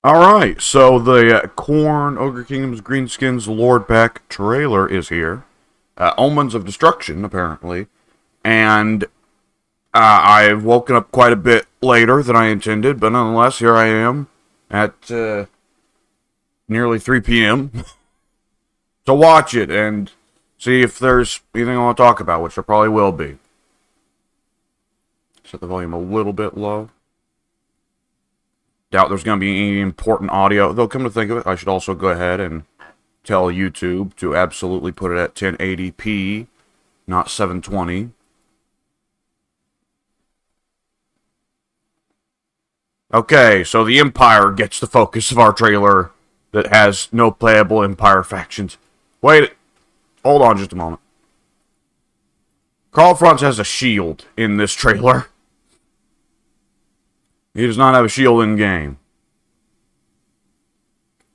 Alright, so the Corn, Ogre Kingdom's Greenskins Lord Pack trailer is here. Omens of Destruction, apparently. And I've woken up quite a bit later than I intended, but nonetheless, here I am at nearly 3 p.m. to watch it and see if there's anything I want to talk about, which there probably will be. Set the volume a little bit low. Doubt there's going to be any important audio. Though, come to think of it, I should also go ahead and tell YouTube to absolutely put it at 1080p, not 720. Okay, so the Empire gets the focus of our trailer that has no playable Empire factions. Wait, hold on just a moment. Carl Franz has a shield in this trailer. He does not have a shield in game.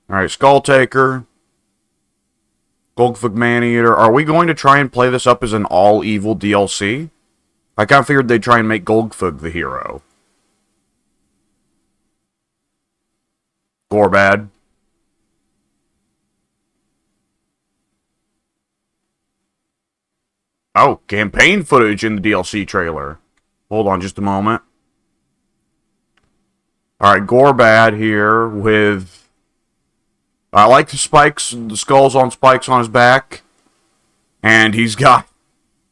Alright, Skull Taker. Goldfug Maneater. Are we going to try and play this up as an all-evil DLC? I kind of figured they'd try and make Goldfug the hero. Gorbad. Oh, campaign footage in the DLC trailer. Hold on just a moment. Alright, Gorbad here with... I like the spikes, the skulls on spikes on his back. And he's got...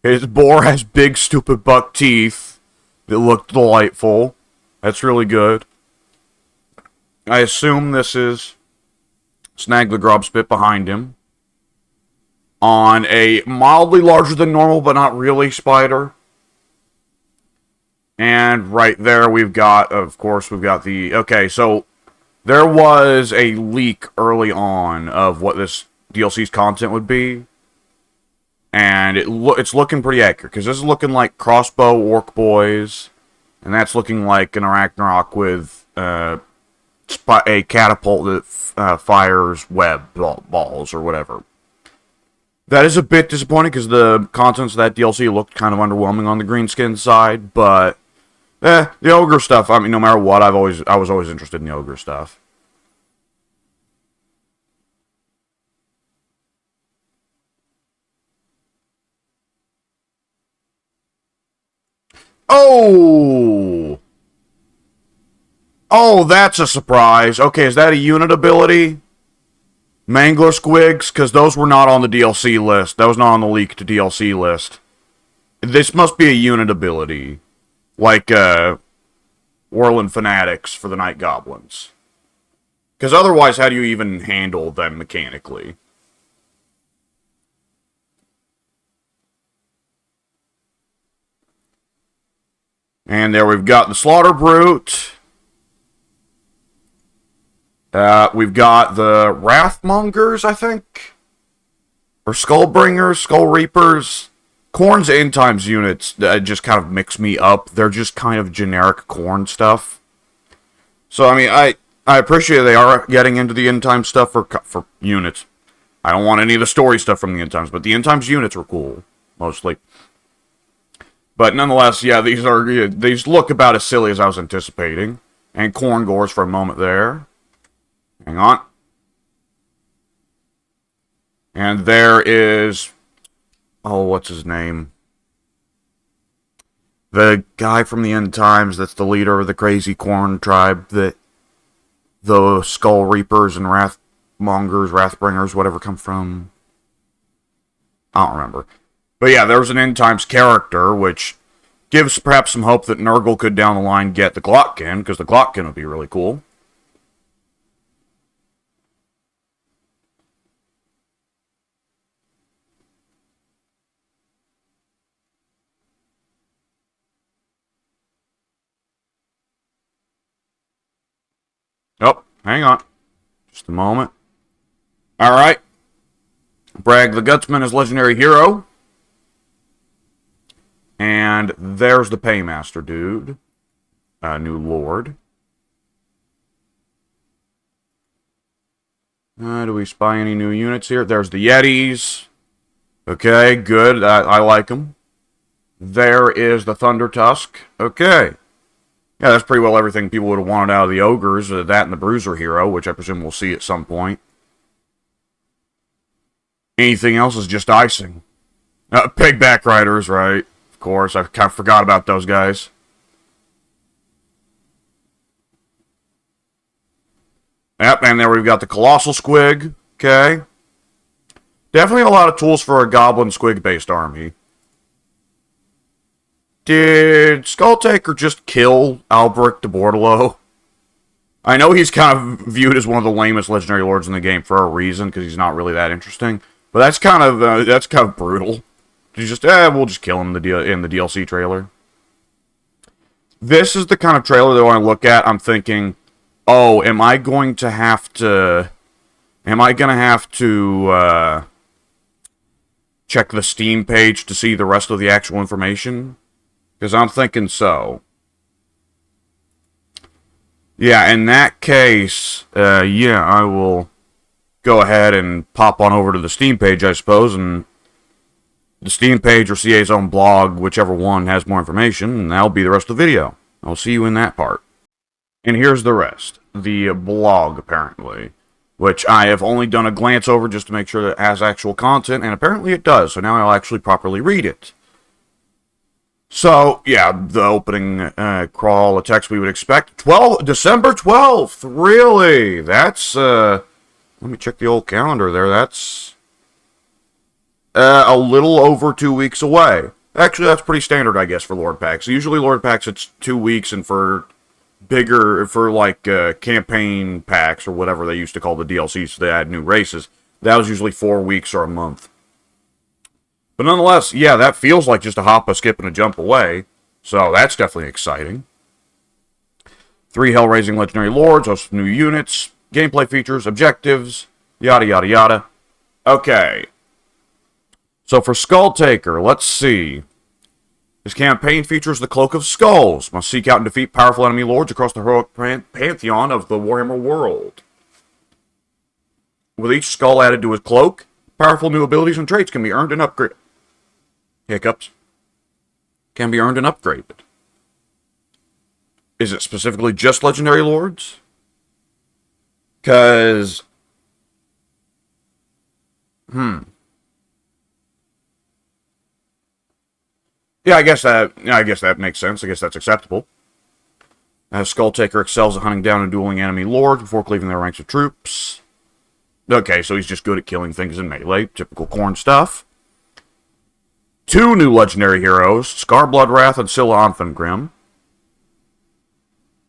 His boar has big, stupid buck teeth that look delightful. That's really good. I assume this is Snag the Grobspit behind him. On a mildly larger than normal, but not really, spider. And right there we've got, of course, we've got the... Okay, so there was a leak early on of what this DLC's content would be. And it's looking pretty accurate, because this is looking like crossbow orc boys. And that's looking like an Ragnarok with a catapult that fires web balls or whatever. That is a bit disappointing because the contents of that DLC looked kind of underwhelming on the greenskin side, but the ogre stuff, I mean, no matter what, I was always interested in the ogre stuff. Oh! Oh, that's a surprise. Okay, is that a unit ability? Mangler Squigs? Because those were not on the DLC list. That was not on the leaked DLC list. This must be a unit ability. Like, Whirling Fanatics for the Night Goblins. Because otherwise, how do you even handle them mechanically? And there we've got the Slaughter Brute. We've got the Wrathmongers, I think. Or Skullbringers, Skull Reapers. Corn's end times units just kind of mix me up. They're just kind of generic corn stuff. So, I mean, I appreciate they are getting into the end time stuff for units. I don't want any of the story stuff from the end times, but the end times units are cool, mostly. But nonetheless, yeah, these look about as silly as I was anticipating. And Corn Gores for a moment there. Hang on. And there is... Oh, what's his name? The guy from the end times that's the leader of the crazy corn tribe that the Skull Reapers and Wrathmongers, Wrathbringers, whatever come from. I don't remember. But yeah, there's an end times character, which gives perhaps some hope that Nurgle could down the line get the Glockkin, because the Glockkin would be really cool. Oh, hang on. Just a moment. Alright. Bragg the Gutsman is legendary hero. And there's the Paymaster dude. New Lord. Do we spy any new units here? There's the Yetis. Okay, good. I like them. There is the Thunder Tusk. Okay. Yeah, that's pretty well everything people would have wanted out of the Ogres, that and the Bruiser hero, which I presume we'll see at some point. Anything else is just icing. Pigback Riders, right? Of course, I kind of forgot about those guys. Yep, and there we've got the Colossal Squig. Okay. Definitely a lot of tools for a Goblin Squig-based army. Did Skulltaker just kill Albrecht de Bordeleau? I know he's kind of viewed as one of the lamest legendary lords in the game for a reason, because he's not really that interesting. But that's kind of brutal. You just, we'll just kill him in the DLC trailer. This is the kind of trailer that when I look at, I'm thinking, oh, am I going to have to check the Steam page to see the rest of the actual information? Because I'm thinking so. Yeah, in that case, yeah, I will go ahead and pop on over to the Steam page, I suppose, and the Steam page or CA's own blog, whichever one has more information, and that'll be the rest of the video. I'll see you in that part. And here's the rest. The blog, apparently, which I have only done a glance over just to make sure that it has actual content, and apparently it does, so now I'll actually properly read it. So, yeah, the opening crawl, the text we would expect. December 12th, really? That's, let me check the old calendar there. That's a little over 2 weeks away. Actually, that's pretty standard, I guess, for Lord Packs. Usually Lord Packs, it's 2 weeks, and for campaign packs, or whatever they used to call the DLCs, so they add new races, that was usually 4 weeks or a month. But nonetheless, yeah, that feels like just a hop, a skip, and a jump away. So that's definitely exciting. 3 Hell-Raising Legendary Lords, host of new units, gameplay features, objectives, yada yada yada. Okay. So for Skulltaker, let's see. His campaign features the Cloak of Skulls. Must seek out and defeat powerful enemy lords across the heroic pantheon of the Warhammer world. With each skull added to his cloak, powerful new abilities and traits can be earned and upgraded. Hiccups. Can be earned and upgraded. Is it specifically just Legendary Lords? Because... Yeah, I guess that makes sense. I guess that's acceptable. Skulltaker excels at hunting down and dueling enemy lords before cleaving their ranks of troops. Okay, so he's just good at killing things in melee. Typical Khorne stuff. 2 new legendary heroes, Scarbloodwrath and Scylla Onfengrim.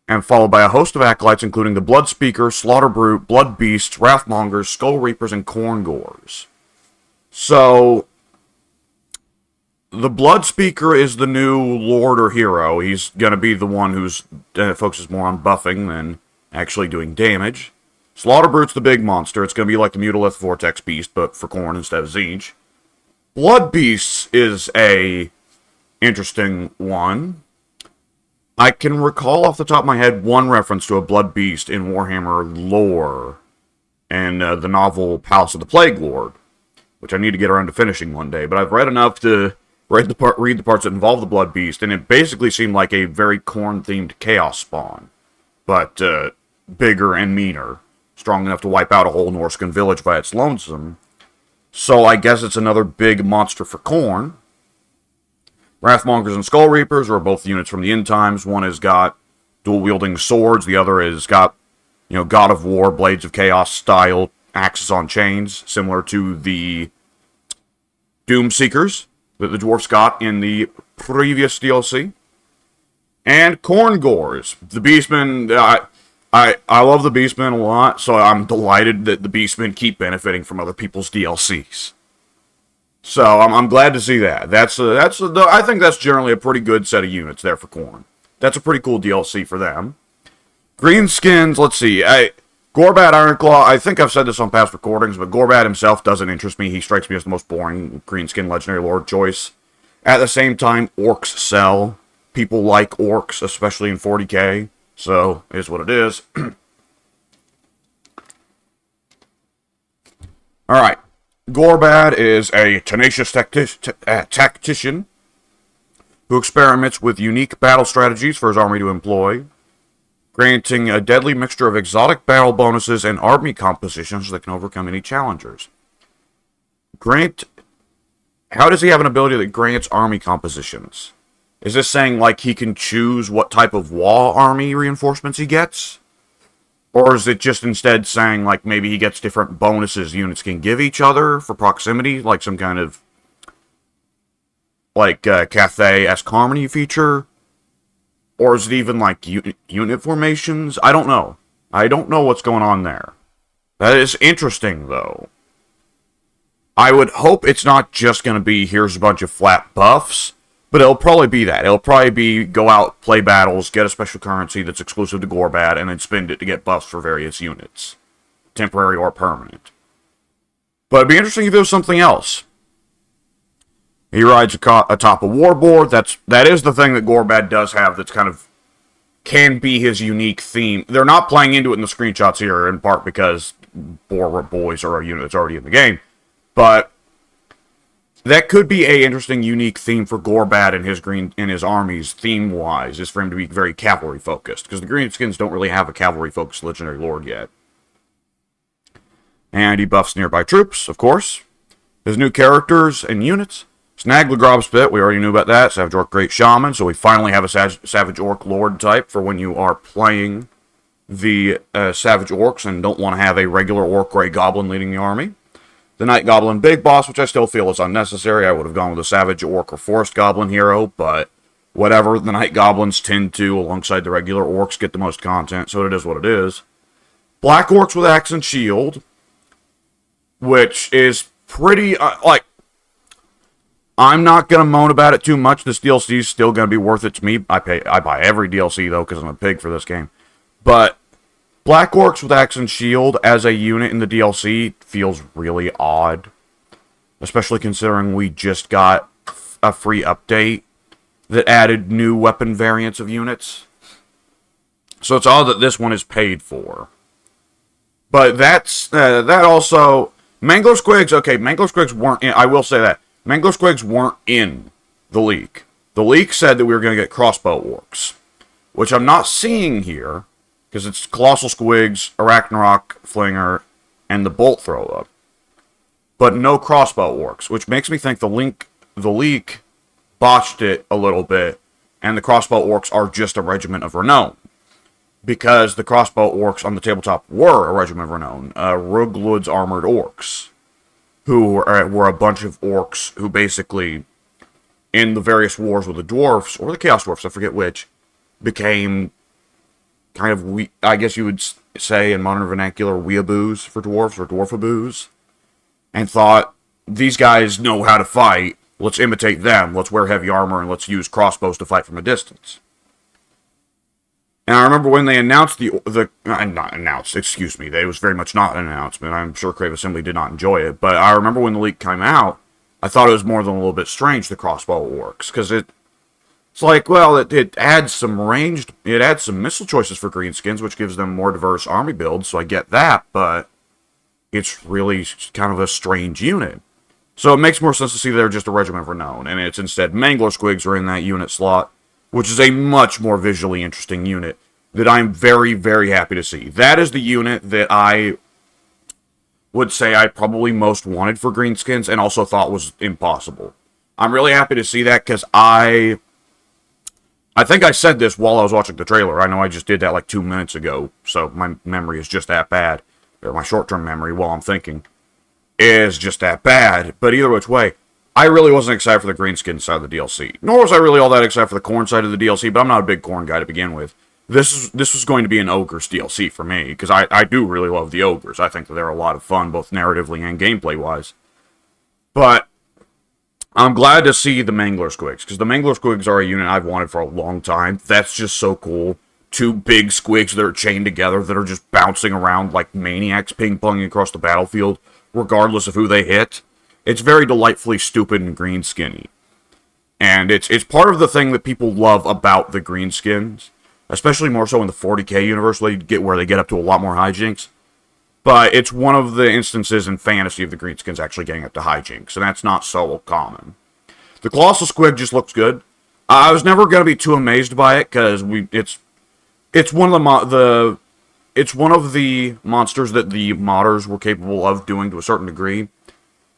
And followed by a host of acolytes, including the Blood Speaker, Slaughter Brute, Blood Beasts, Wrathmongers, Skull Reapers, and Khorngors. So, the Blood Speaker is the new lord or hero. He's going to be the one who's focuses more on buffing than actually doing damage. Slaughter Brute's the big monster. It's going to be like the Mutalith Vortex Beast, but for Khorne instead of Tzeentch. Blood Beasts is a interesting one. I can recall off the top of my head one reference to a Blood Beast in Warhammer lore, and the novel Palace of the Plague Lord, which I need to get around to finishing one day. But I've read enough to read the parts that involve the Blood Beast, and it basically seemed like a very Khorne-themed Chaos Spawn, but bigger and meaner, strong enough to wipe out a whole Norscan village by its lonesome. So I guess it's another big monster for Khorne. Wrathmongers and Skull Reapers are both units from the end times. One has got dual-wielding swords. The other has got, God of War, Blades of Chaos style axes on chains, similar to the Doom Seekers that the dwarfs got in the previous DLC. And Khorngors. The Beastmen, I love the Beastmen a lot, so I'm delighted that the Beastmen keep benefiting from other people's DLCs. So I'm glad to see that. I think that's generally a pretty good set of units there for Khorne. That's a pretty cool DLC for them. Greenskins, let's see. Gorbat Ironclaw, I think I've said this on past recordings, but Gorbat himself doesn't interest me. He strikes me as the most boring Greenskin Legendary Lord choice. At the same time, Orcs sell. People like Orcs, especially in 40k. So, it is what it is. Alright. Gorbat is a tenacious tactician who experiments with unique battle strategies for his army to employ, granting a deadly mixture of exotic battle bonuses and army compositions that can overcome any challengers. How does he have an ability that grants army compositions? Is this saying, like, he can choose what type of wall army reinforcements he gets? Or is it just instead saying, like, maybe he gets different bonuses units can give each other for proximity, like some kind of, like, Cathay-esque harmony feature? Or is it even, like, unit formations? I don't know. I don't know what's going on there. That is interesting, though. I would hope it's not just going to be, here's a bunch of flat buffs, but it'll probably be that. It'll probably be, go out, play battles, get a special currency that's exclusive to Gorbad, and then spend it to get buffs for various units. Temporary or permanent. But it'd be interesting if it was something else. He rides atop a warboard. That is the thing that Gorbad does have that's kind of can be his unique theme. They're not playing into it in the screenshots here, in part because boys are a unit that's already in the game. But that could be a interesting, unique theme for Gorbad and his armies, theme-wise, is for him to be very cavalry-focused, because the Greenskins don't really have a cavalry-focused Legendary Lord yet. And he buffs nearby troops, of course. His new characters and units. Snag Grobspit, we already knew about that. Savage Orc Great Shaman, so we finally have a Savage Orc Lord type for when you are playing the Savage Orcs and don't want to have a regular Orc Grey Goblin leading the army. The Night Goblin Big Boss, which I still feel is unnecessary. I would have gone with a Savage Orc or Forest Goblin hero, but whatever. The Night Goblins tend to, alongside the regular Orcs, get the most content, so it is what it is. Black Orcs with Axe and Shield, which is pretty, I'm not going to moan about it too much. This DLC is still going to be worth it to me. I buy every DLC, though, because I'm a pig for this game. But Black Orcs with Axe and Shield as a unit in the DLC feels really odd. Especially considering we just got a free update that added new weapon variants of units. So it's odd that this one is paid for. But that also... Mangler Squigs, okay, Mangler Squigs weren't in... I will say that. Mangler Squigs weren't in the leak. The leak said that we were going to get crossbow orcs. Which I'm not seeing here. Because it's Colossal Squigs, Arachnarok Flinger, and the Bolt Throw-Up. But no crossbow orcs, which makes me think the leak botched it a little bit, and the crossbow orcs are just a regiment of renown. Because the crossbow orcs on the tabletop were a regiment of renown. Ruglud's Armored Orcs. Who were a bunch of orcs who basically, in the various wars with the dwarfs, or the Chaos Dwarfs, I forget which, became kind of, I guess you would say in modern vernacular, weeaboos for dwarves, or dwarfaboos, and thought, these guys know how to fight, let's imitate them, let's wear heavy armor, and let's use crossbows to fight from a distance. And I remember when they announced it was very much not an announcement, I'm sure Crave Assembly did not enjoy it, but I remember when the leak came out, I thought it was more than a little bit strange, the crossbow orcs, because it's like, well, it adds some missile choices for greenskins, which gives them more diverse army builds, so I get that, but it's really kind of a strange unit. So it makes more sense to see they're just a regiment of renown, and it's instead Mangler Squigs are in that unit slot, which is a much more visually interesting unit that I'm very, very happy to see. That is the unit that I would say I probably most wanted for greenskins, and also thought was impossible. I'm really happy to see that, because I think I said this while I was watching the trailer. I know I just did that like 2 minutes ago, so my memory is just that bad. Or my short-term memory while I'm thinking is just that bad. But either which way, I really wasn't excited for the greenskin side of the DLC. Nor was I really all that excited for the corn side of the DLC, but I'm not a big corn guy to begin with. This was going to be an Ogres DLC for me, because I do really love the Ogres. I think that they're a lot of fun, both narratively and gameplay-wise. But I'm glad to see the Mangler Squigs, because the Mangler Squigs are a unit I've wanted for a long time. That's just so cool. Two big squigs that are chained together that are just bouncing around like maniacs ping-ponging across the battlefield, regardless of who they hit. It's very delightfully stupid and green-skinny. And it's part of the thing that people love about the greenskins, especially more so in the 40k universe, where they get up to a lot more hijinks. But it's one of the instances in fantasy of the greenskins actually getting up to hijinks, and that's not so common. The Colossal Squig just looks good. I was never going to be too amazed by it, because it's one of it's one of the monsters that the modders were capable of doing to a certain degree.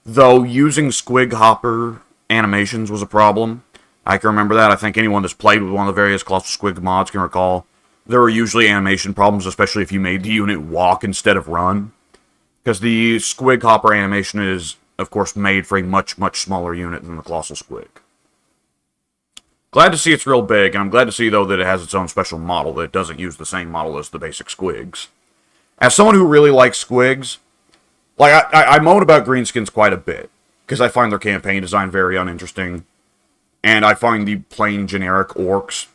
Though using squig hopper animations was a problem. I can remember that. I think anyone that's played with one of the various Colossal Squig mods can recall. There were usually animation problems, especially if you made the unit walk instead of run. Because the squig hopper animation is, of course, made for a much, much smaller unit than the Colossal Squig. Glad to see it's real big, and I'm glad to see, though, that it has its own special model, that it doesn't use the same model as the basic squigs. As someone who really likes squigs, like, I moan about greenskins quite a bit, because I find their campaign design very uninteresting, and I find the plain generic orcs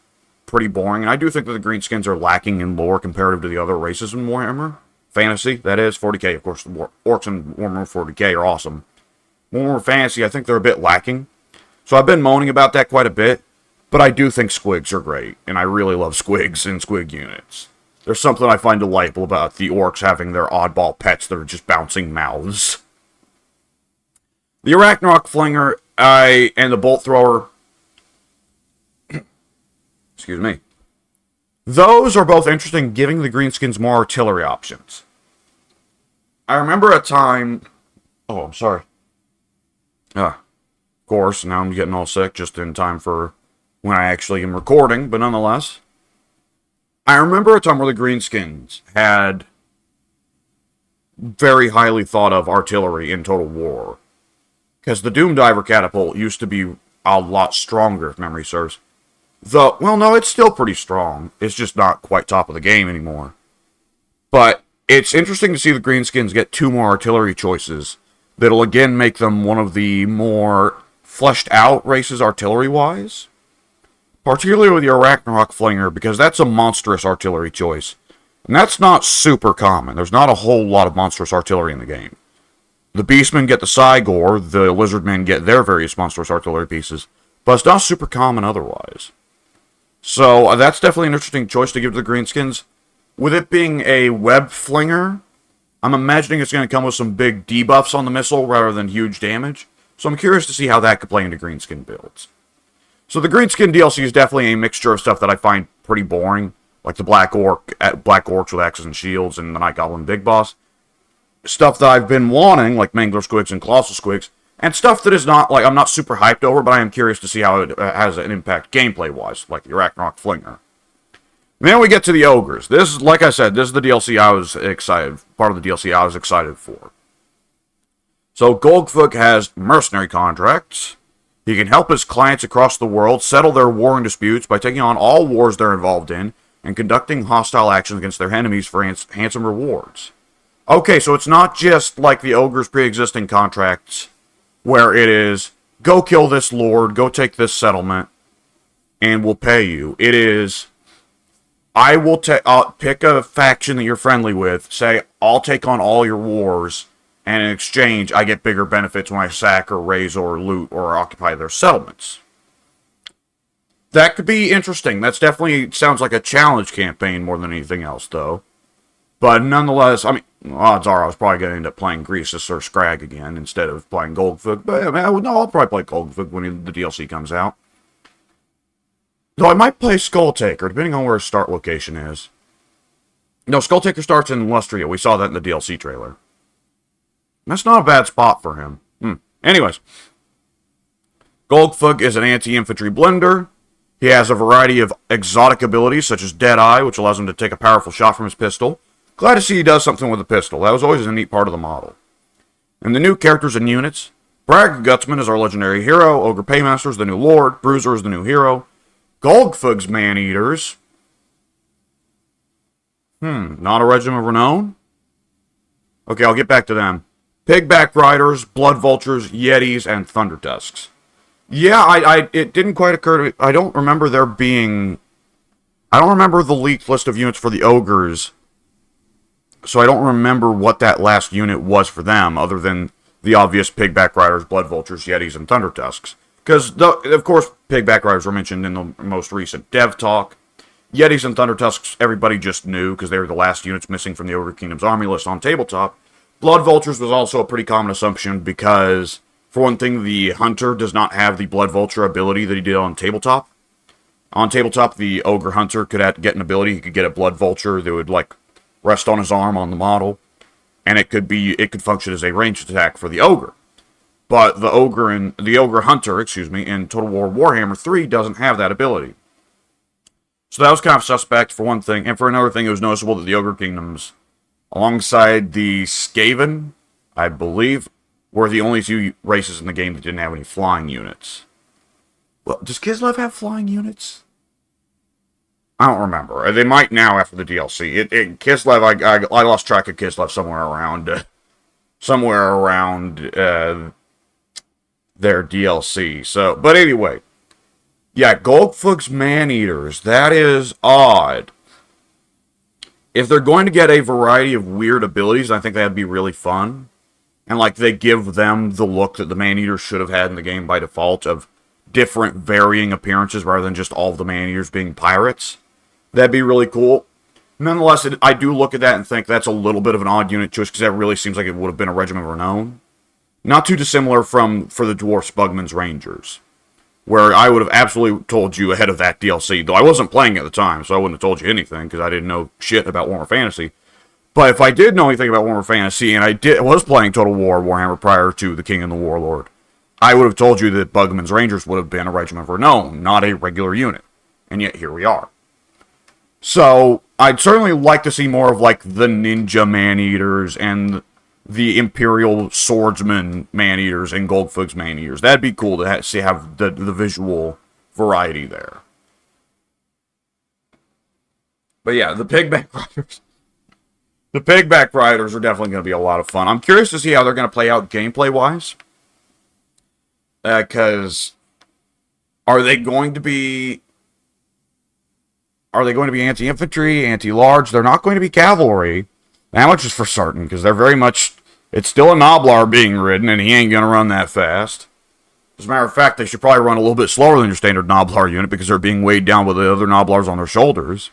pretty boring, and I do think that the greenskins are lacking in lore comparative to the other races in Warhammer Fantasy. That is, 40k, of course, the orcs in Warhammer 40k are awesome. Warhammer Fantasy, I think they're a bit lacking, so I've been moaning about that quite a bit. But I do think squigs are great, and I really love squigs and squig units. There's something I find delightful about the orcs having their oddball pets that are just bouncing mouths. The Arachnarok Flinger and the Bolt Thrower, excuse me, those are both interesting, giving the greenskins more artillery options. I remember a time... Oh, I'm sorry. Of course, now I'm getting all sick just in time for... when I actually am recording, but nonetheless. I remember a time where the greenskins had very highly thought of artillery in Total War. Because the Doom Diver catapult used to be a lot stronger, if memory serves. Though, well, no, it's still pretty strong. It's just not quite top of the game anymore. But it's interesting to see the greenskins get 2 more artillery choices that'll again make them one of the more fleshed out races artillery-wise. Particularly with the Arachnarok Flinger, because that's a monstrous artillery choice. And that's not super common. There's not a whole lot of monstrous artillery in the game. The Beastmen get the Cygor, the Lizardmen get their various monstrous artillery pieces, but it's not super common otherwise. So that's definitely an interesting choice to give to the greenskins. With it being a web flinger, I'm imagining it's going to come with some big debuffs on the missile rather than huge damage. So I'm curious to see how that could play into greenskin builds. So the Greenskin DLC is definitely a mixture of stuff that I find pretty boring, like the Black Orcs with axes and shields, and the Night Goblin Big Boss. Stuff that I've been wanting, like Mangler Squigs and Colossal Squigs, and stuff that is not, like, I'm not super hyped over, but I am curious to see how it has an impact gameplay-wise, like the Arachnarok Flinger. Then we get to the Ogres. This, like I said, this is the DLC I was excited, part of the DLC I was excited for. So Goldfoot has mercenary contracts. He can help his clients across the world settle their warring disputes by taking on all wars they're involved in and conducting hostile actions against their enemies for handsome rewards. Okay, so it's not just like the Ogre's pre-existing contracts, where it is, go kill this lord, go take this settlement, and we'll pay you. It is, I will pick a faction that you're friendly with, say, I'll take on all your wars, and in exchange, I get bigger benefits when I sack or raise or loot or occupy their settlements. That could be interesting. That's definitely sounds like a challenge campaign more than anything else, though. But nonetheless, I mean, odds are I was probably going to end up playing Greasus or Scrag again instead of playing Goldfoot. But no, I'll probably play Goldfoot when the DLC comes out. Though I might play Skulltaker, depending on where his start location is. No, Skulltaker starts in Lustria. We saw that in the DLC trailer. That's not a bad spot for him. Anyways. Goldfoot is an anti-infantry blender. He has a variety of exotic abilities, such as Deadeye, which allows him to take a powerful shot from his pistol. Glad to see he does something with the pistol. That was always a neat part of the model. And the new characters and units. Bragg Gutsman is our legendary hero. Ogre Paymaster is the new lord. Bruiser is the new hero. Goldfoot's Man-Eaters. Not a regiment of renown? Okay, I'll get back to them. Pigback Riders, Blood Vultures, Yetis, and Thunder Tusks. Yeah, it didn't quite occur to me. I don't remember there being... I don't remember the leaked list of units for the Ogres. So I don't remember what that last unit was for them, other than the obvious Pigback Riders, Blood Vultures, Yetis, and Thunder Tusks. Because, of course, Pigback Riders were mentioned in the most recent Dev Talk. Yetis and Thunder Tusks, everybody just knew, because they were the last units missing from the Ogre Kingdom's army list on tabletop. Blood Vultures was also a pretty common assumption, because, for one thing, the Hunter does not have the Blood Vulture ability that he did on tabletop. On tabletop, the Ogre Hunter could get an ability. He could get a Blood Vulture that would, like, rest on his arm on the model. And it could function as a ranged attack for the Ogre. But the Ogre Hunter, in Total War Warhammer 3 doesn't have that ability. So that was kind of suspect for one thing. And for another thing, it was noticeable that the Ogre Kingdoms, alongside the Skaven, I believe, were the only two races in the game that didn't have any flying units. Well, does Kislev have flying units? I don't remember. They might now after the DLC. Kislev, I lost track of Kislev somewhere around their DLC. So, but anyway, yeah, Goldfug's Man-Eaters. That is odd. If they're going to get a variety of weird abilities, I think that'd be really fun. And, like, they give them the look that the Man-Eaters should have had in the game by default of different varying appearances rather than just all of the Man-Eaters being pirates. That'd be really cool. Nonetheless, I do look at that and think that's a little bit of an odd unit choice because that really seems like it would have been a Regiment of Renown. Not too dissimilar for the Dwarf Spugman's Rangers, where I would have absolutely told you ahead of that DLC, though I wasn't playing at the time, so I wouldn't have told you anything because I didn't know shit about Warhammer Fantasy. But if I did know anything about Warhammer Fantasy, and I was playing Total War Warhammer prior to the King and the Warlord, I would have told you that Bugman's Rangers would have been a Regiment of Renown, not a regular unit. And yet, here we are. So, I'd certainly like to see more of, like, the Ninja Man-Eaters and the Imperial Swordsman Man-Eaters and Goldfug's Man-Eaters. That'd be cool to have the visual variety there. But yeah, the Pigback Riders. The Pigback Riders are definitely going to be a lot of fun. I'm curious to see how they're going to play out gameplay-wise. Because are they going to be anti-infantry, anti-large? They're not going to be cavalry. That much is for certain, because they're very much... It's still a Noblar being ridden, and he ain't going to run that fast. As a matter of fact, they should probably run a little bit slower than your standard Noblar unit, because they're being weighed down with the other Noblars on their shoulders.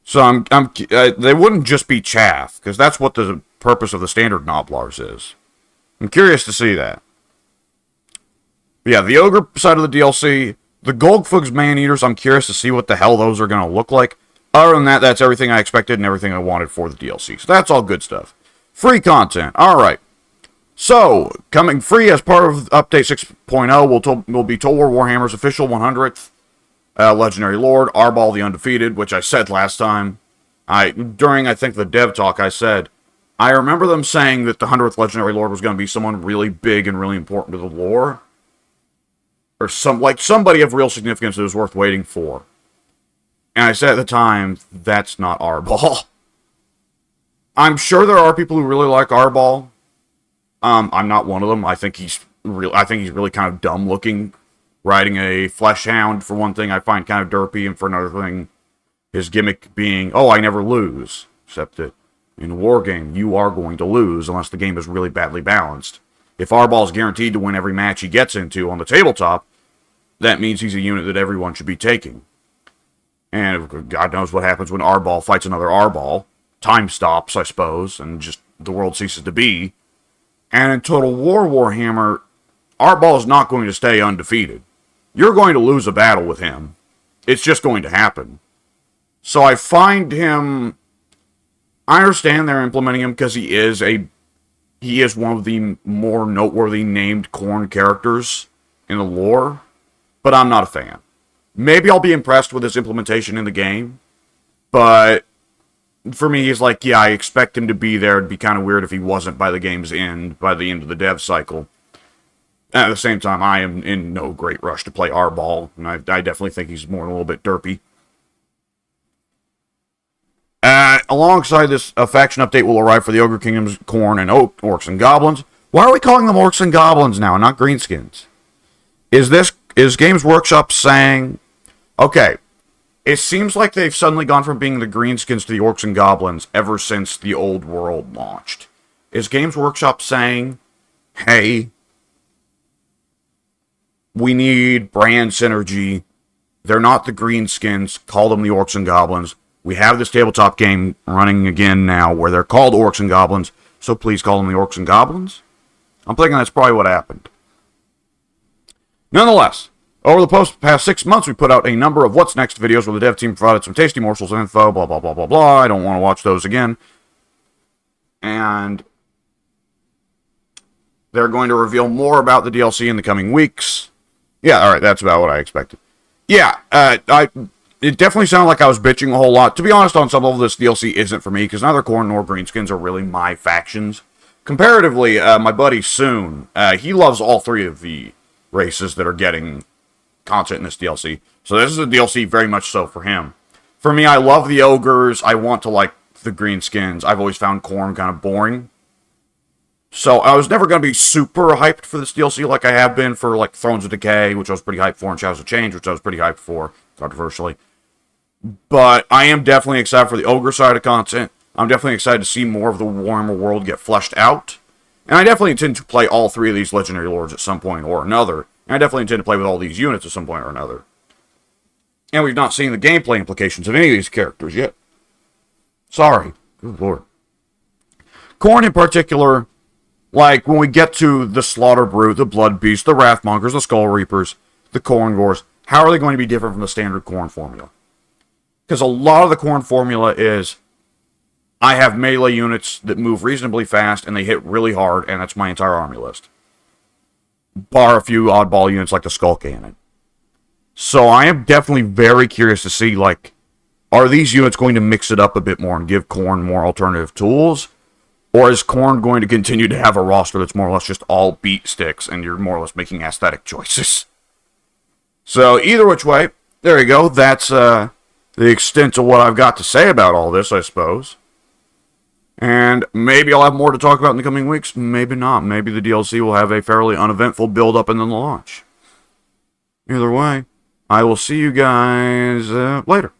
So they wouldn't just be chaff, because that's what the purpose of the standard Noblars is. I'm curious to see that. But yeah, the Ogre side of the DLC, the Goldfug's Man-Eaters, I'm curious to see what the hell those are going to look like. Other than that, that's everything I expected and everything I wanted for the DLC. So that's all good stuff. Free content. Alright. So, coming free as part of Update 6.0 will be Total War Warhammer's official 100th Legendary Lord, Arbal the Undefeated, which I said last time. During, I think, the dev talk, I said, I remember them saying that the 100th Legendary Lord was going to be someone really big and really important to the lore. Or somebody of real significance that was worth waiting for. And I said at the time, that's not Arbal. I'm sure there are people who really like Arbal. I'm not one of them. I think he's really kind of dumb looking. Riding a flesh hound, for one thing, I find kind of derpy, and for another thing, his gimmick being, oh, I never lose. Except that in a war game, you are going to lose unless the game is really badly balanced. If Arbal's guaranteed to win every match he gets into on the tabletop, that means he's a unit that everyone should be taking. And God knows what happens when Arbal fights another Arbal. Time stops, I suppose, and just the world ceases to be. And in Total War Warhammer, Arbal is not going to stay undefeated. You're going to lose a battle with him. It's just going to happen. So I find him... I understand they're implementing him because he is one of the more noteworthy named Khorne characters in the lore, but I'm not a fan. Maybe I'll be impressed with his implementation in the game, but for me, he's like, yeah, I expect him to be there. It'd be kind of weird if he wasn't by the game's end, by the end of the dev cycle. At the same time, I am in no great rush to play Arbal, and I definitely think he's more a little bit derpy. Alongside this, a faction update will arrive for the Ogre Kingdoms, Khorne, and Orcs and Goblins. Why are we calling them Orcs and Goblins now, and not Greenskins? Is Games Workshop saying, okay, it seems like they've suddenly gone from being the Greenskins to the Orcs and Goblins ever since the Old World launched. Is Games Workshop saying, hey, we need brand synergy. They're not the Greenskins. Call them the Orcs and Goblins. We have this tabletop game running again now where they're called Orcs and Goblins, so please call them the Orcs and Goblins? I'm thinking that's probably what happened. Nonetheless, Over the past 6 months, we put out a number of What's Next videos where the dev team provided some tasty morsels of info, blah, blah, blah, blah, blah. I don't want to watch those again. And they're going to reveal more about the DLC in the coming weeks. Yeah, alright, that's about what I expected. Yeah, it definitely sounded like I was bitching a whole lot. To be honest, on some level, this DLC isn't for me, because neither Khorne nor Greenskins are really my factions. Comparatively, my buddy Soon, he loves all three of the races that are getting content in this DLC. So this is a DLC very much so for him. For me, I love the Ogres. I want to like the Greenskins. I've always found Khorne kind of boring. So I was never going to be super hyped for this DLC like I have been for like Thrones of Decay, which I was pretty hyped for, and Shadows of Change, which I was pretty hyped for, controversially. But I am definitely excited for the Ogre side of content. I'm definitely excited to see more of the Warhammer world get fleshed out. And I definitely intend to play all three of these Legendary Lords at some point or another. And I definitely intend to play with all these units at some point or another. And we've not seen the gameplay implications of any of these characters yet. Sorry. Good lord. Khorne in particular, like when we get to the Slaughter Brute, the Blood Beast, the Wrathmongers, the Skull Reapers, the Khorngors, how are they going to be different from the standard Khorne formula? Because a lot of the Khorne formula is, I have melee units that move reasonably fast and they hit really hard, and that's my entire army list. Bar a few oddball units like the Skull Cannon. So I am definitely very curious to see, like, are these units going to mix it up a bit more and give Khorne more alternative tools? Or is Khorne going to continue to have a roster that's more or less just all beat sticks and you're more or less making aesthetic choices? So either which way, there you go. That's the extent of what I've got to say about all this, I suppose. And maybe I'll have more to talk about in the coming weeks. Maybe not. Maybe the DLC will have a fairly uneventful build-up and then the launch. Either way, I will see you guys later.